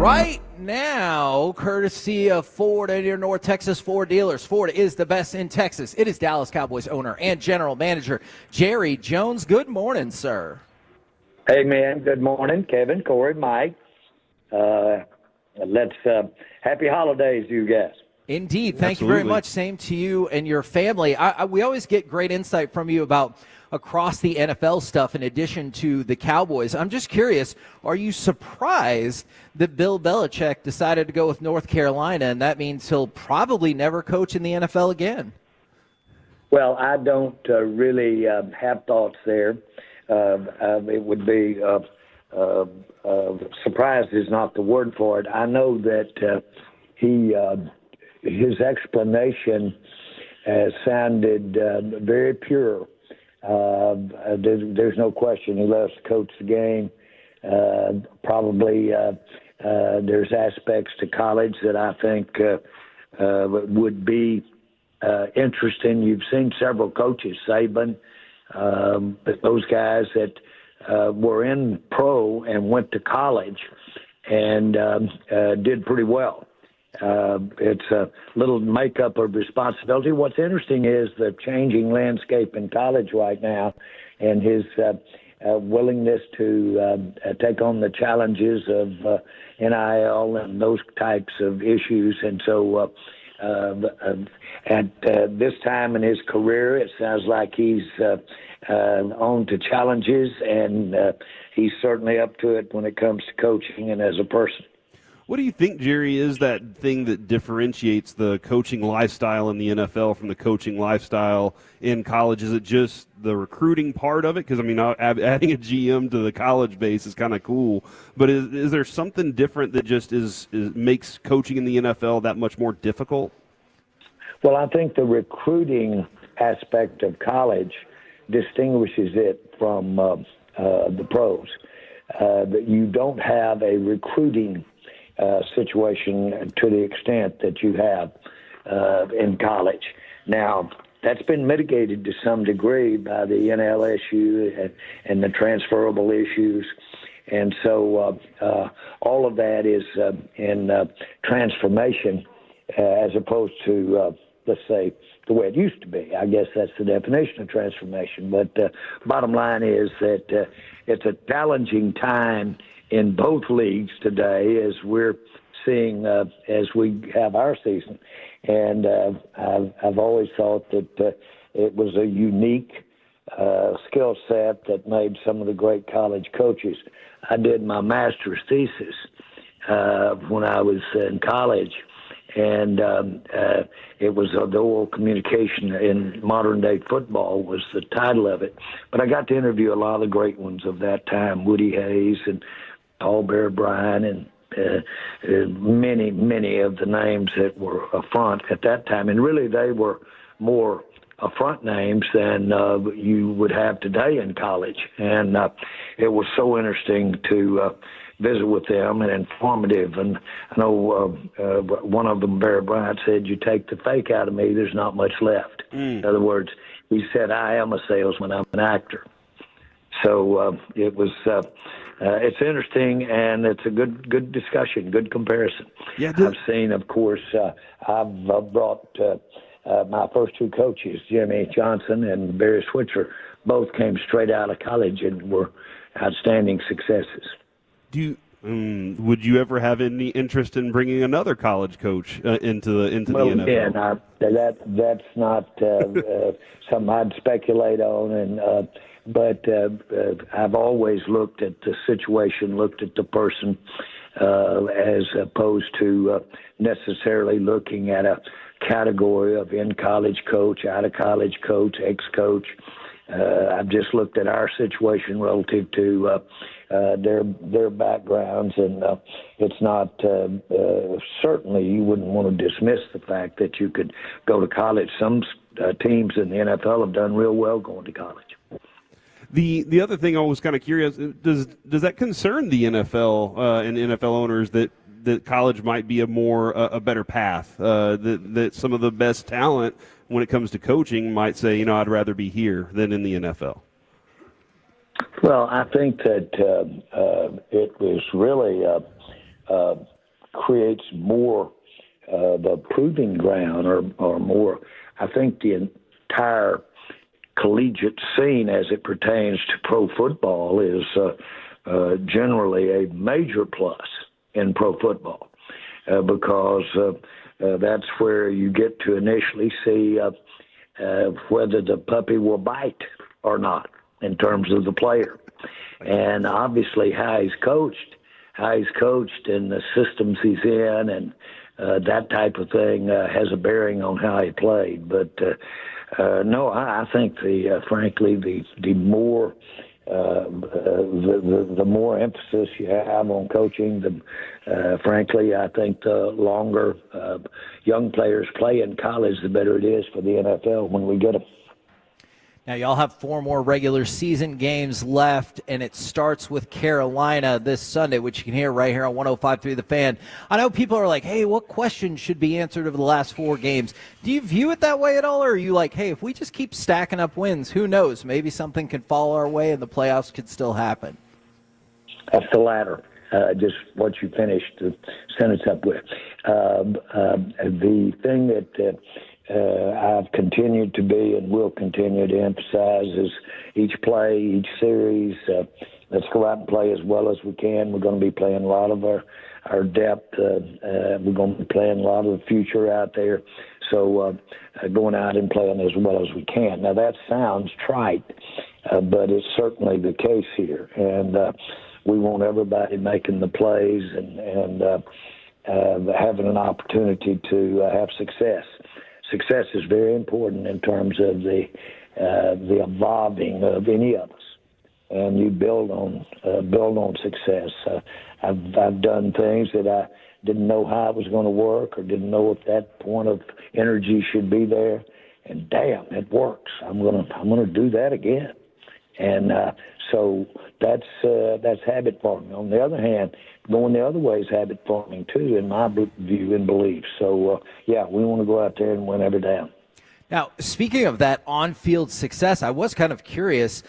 right now, courtesy of Ford and your North Texas Ford dealers. Ford is the best in Texas. It is Dallas Cowboys owner and general manager Jerry Jones. Good morning, sir. Hey, man. Good morning, Kevin, Corey, Mike. Happy holidays to you guys. Indeed. Thank you very much. Same to you and your family. We always get great insight from you about across the NFL stuff in addition to the Cowboys. I'm just curious, are you surprised that Bill Belichick decided to go with North Carolina, and that means he'll probably never coach in the NFL again? Well, I don't really have thoughts there. It would be surprised is not the word for it. I know that his explanation sounded very pure. There's no question he loves to coach the game. Probably there's aspects to college that I think would be interesting. You've seen several coaches, Saban, but those guys that were in pro and went to college and did pretty well. It's a little makeup of responsibility. What's interesting is the changing landscape in college right now and his willingness to take on the challenges of NIL and those types of issues. And so at this time in his career, it sounds like he's on to challenges, and he's certainly up to it when it comes to coaching and as a person. What do you think, Jerry, is that thing that differentiates the coaching lifestyle in the NFL from the coaching lifestyle in college? Is it just the recruiting part of it? Because, I mean, adding a GM to the college base is kind of cool. But is there something different that just makes coaching in the NFL that much more difficult? Well, I think the recruiting aspect of college distinguishes it from the pros. That you don't have a recruiting situation to the extent that you have in college. Now, that's been mitigated to some degree by the NL issue and the transferable issues. And so all of that is in transformation as opposed to, let's say, the way it used to be. I guess that's the definition of transformation. But bottom line is that it's a challenging time in both leagues today, as we're seeing as we have our season. And I've always thought that it was a unique skill set that made some of the great college coaches. I did my master's thesis when I was in college, and it was the oral communication in modern-day football was the title of it. But I got to interview a lot of the great ones of that time, Woody Hayes and Paul Bear Bryant, and many of the names that were up front at that time. And really they were more front names than you would have today in college. And it was so interesting to visit with them and informative. And I know one of them, Bear Bryant, said, "You take the fake out of me, there's not much left." In other words, he said, "I am a salesman, I'm an actor." So it was it's interesting, and it's a good discussion, good comparison. Yeah, I've seen, of course, I've brought my first two coaches, Jimmy Johnson and Barry Switzer, both came straight out of college and were outstanding successes. Would you ever have any interest in bringing another college coach into the NFL? Again, that's not something I'd speculate on, and but I've always looked at the situation, looked at the person, as opposed to necessarily looking at a category of in-college coach, out-of-college coach, ex-coach. I've just looked at our situation relative to their backgrounds, and it's not certainly you wouldn't want to dismiss the fact that you could go to college. Some teams in the NFL have done real well going to college. The other thing I was kind of curious, does that concern the NFL and NFL owners that college might be a better path, that some of the best talent when it comes to coaching might say, I'd rather be here than in the NFL? Well, I think that it was really creates more of a proving ground or more. I think the entire collegiate scene as it pertains to pro football is generally a major plus in pro football because that's where you get to initially see whether the puppy will bite or not in terms of the player. And obviously how he's coached and the systems he's in and that type of thing has a bearing on how he played. But no, I think frankly the more the more emphasis you have on coaching, frankly, I think the longer young players play in college, the better it is for the NFL when we get them. Now, y'all have 4 more regular season games left, and it starts with Carolina this Sunday, which you can hear right here on 105.3 The Fan. I know people are like, hey, what questions should be answered over the last 4 games? Do you view it that way at all, or are you like, hey, if we just keep stacking up wins, who knows? Maybe something could fall our way and the playoffs could still happen. That's the latter. Just what you finished the sentence up with. The thing that I've continued to be and will continue to emphasize is each play, each series, let's go out and play as well as we can. We're going to be playing a lot of our depth. We're going to be playing a lot of the future out there. So going out and playing as well as we can. Now, that sounds trite, but it's certainly the case here. And we want everybody making the plays and having an opportunity to have success. Success is very important in terms of the evolving of any of us, and you build on success. I've done things that I didn't know how it was going to work or didn't know if that point of energy should be there, and damn, it works. I'm gonna do that again, and so that's habit forming. On the other hand, going the other way is habit forming too, in my view and belief. So, yeah, we want to go out there and win every down. Now, speaking of that on-field success, I was kind of curious.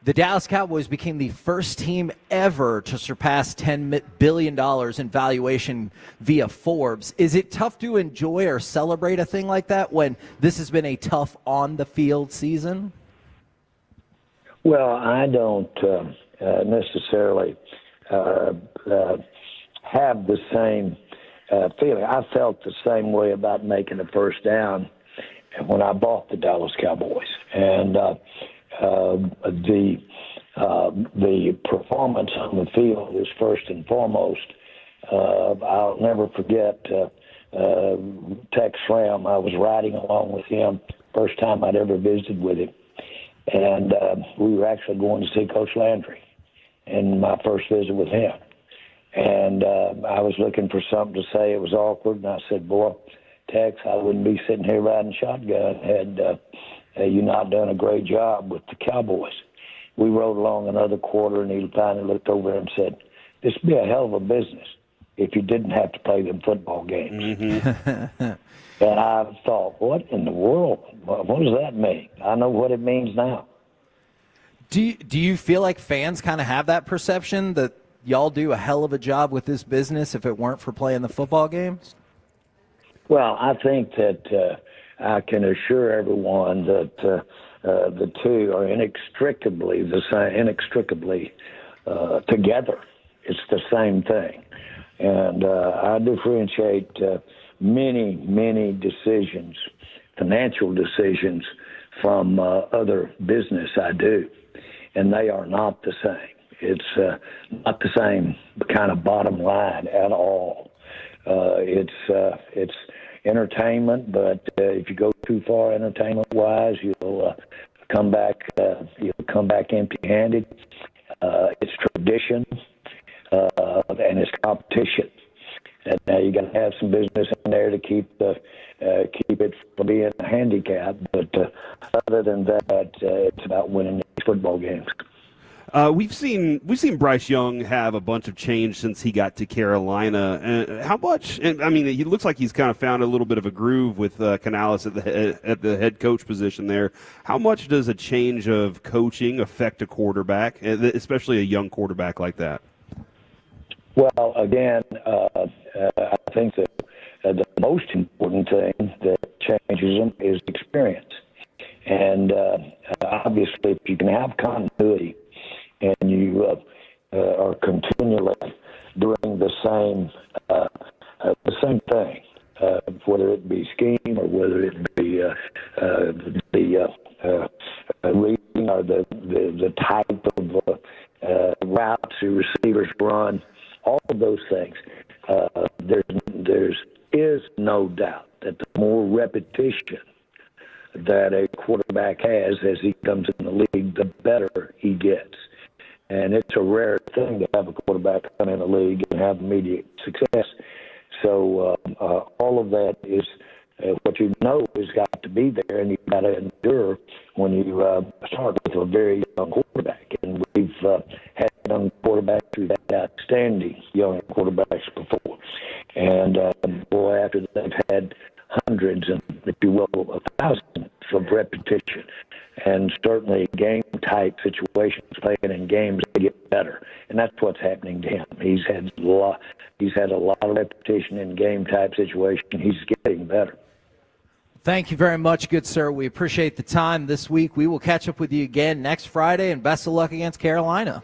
The Dallas Cowboys became the first team ever to surpass $10 billion in valuation via Forbes. Is it tough to enjoy or celebrate a thing like that when this has been a tough on-the-field season? Well, I don't necessarily have the same feeling. I felt the same way about making a first down when I bought the Dallas Cowboys, and the performance on the field is first and foremost. I'll never forget Tex Schramm. I was riding along with him, first time I'd ever visited with him, and we were actually going to see Coach Landry in my first visit with him. And I was looking for something to say. It was awkward, and I said, boy, Tex, I wouldn't be sitting here riding shotgun had you not done a great job with the Cowboys. We rode along another quarter, and he finally looked over and said, this would be a hell of a business if you didn't have to play them football games. Mm-hmm. And I thought, what in the world? What does that mean? I know what it means now. Do you feel like fans kind of have that perception that y'all do a hell of a job with this business if it weren't for playing the football games? Well, I think that I can assure everyone that the two are inextricably together. It's the same thing. And I differentiate many decisions, financial decisions, from other business I do. And they are not the same. It's not the same kind of bottom line at all. It's entertainment, but if you go too far entertainment-wise, you'll come back empty-handed. It's tradition and it's competition. And now you got to have some business in there to keep it from being a handicap. But other than that, it's about winning these football games. We've seen Bryce Young have a bunch of change since he got to Carolina. How much? I mean, he looks like he's kind of found a little bit of a groove with Canales at the head coach position there. How much does a change of coaching affect a quarterback, especially a young quarterback like that? Well, again, I think that the most important thing that changes them is experience. And obviously, if you can have continuity and you are continually doing the same thing, whether it be scheme or whether it be the reading or the type of routes the receivers run, all of those things. There is no doubt that the more repetition that a quarterback has as he comes in the league, the better he gets. And it's a rare thing to have a quarterback come in the league and have immediate success. So all of that is what you know has got to be there, and you've got to endure when you start with a very young quarterback. And we've had young quarterbacks, we've had outstanding young quarterbacks before. And boy, after they've had hundreds and, if you will, thousands of repetition, and certainly game-type situations, playing in games, they get better. And that's what's happening to him. He's had a lot of repetition in game-type situations. He's getting better. Thank you very much, good sir. We appreciate the time this week. We will catch up with you again next Friday, and best of luck against Carolina.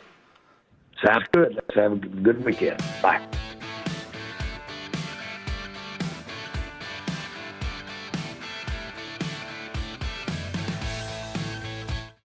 Sounds good. Let's have a good weekend. Bye.